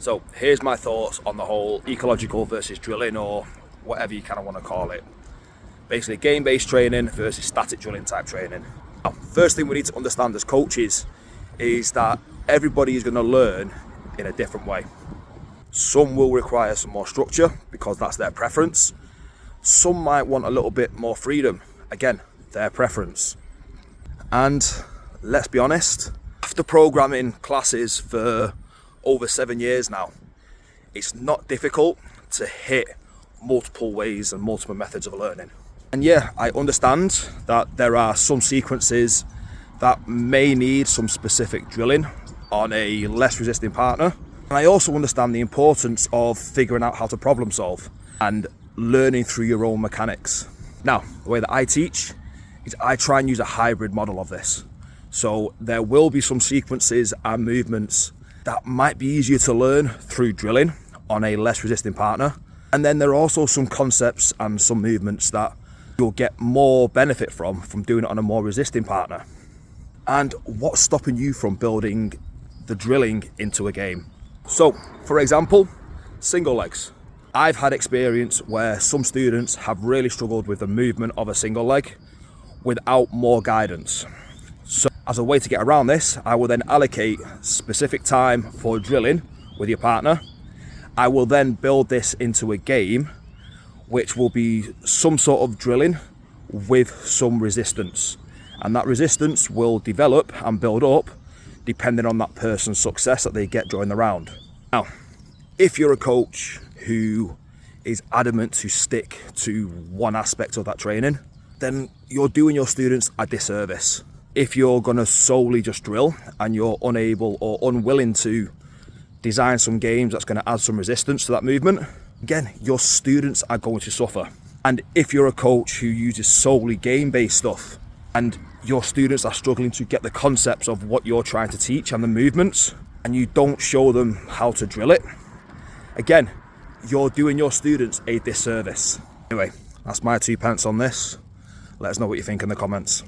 So here's my thoughts on the whole ecological versus drilling, or whatever you kind of want to call it. Basically game-based training versus static drilling type training. Now, first thing we need to understand as coaches is that everybody is going to learn in a different way. Some will require some more structure because that's their preference. Some might want a little bit more freedom. Again, their preference. And let's be honest, after programming classes for over 7 years now, it's not difficult to hit multiple ways and multiple methods of learning. And yeah, I understand that there are some sequences that may need some specific drilling on a less resisting partner. And I also understand the importance of figuring out how to problem solve and learning through your own mechanics. Now, the way that I teach is I try and use a hybrid model of this. So there will be some sequences and movements that might be easier to learn through drilling on a less resisting partner. And then there are also some concepts and some movements that you'll get more benefit from doing it on a more resisting partner. And what's stopping you from building the drilling into a game? So, for example, single legs. I've had experience where some students have really struggled with the movement of a single leg without more guidance. So as a way to get around this, I will then allocate specific time for drilling with your partner. I will then build this into a game which will be some sort of drilling with some resistance. And that resistance will develop and build up depending on that person's success that they get during the round. Now, if you're a coach who is adamant to stick to one aspect of that training, then you're doing your students a disservice. If you're going to solely just drill and you're unable or unwilling to design some games that's going to add some resistance to that movement, again, your students are going to suffer. And if you're a coach who uses solely game-based stuff and your students are struggling to get the concepts of what you're trying to teach and the movements, and you don't show them how to drill it, again, you're doing your students a disservice. Anyway, that's my 2 pence on this. Let us know what you think in the comments.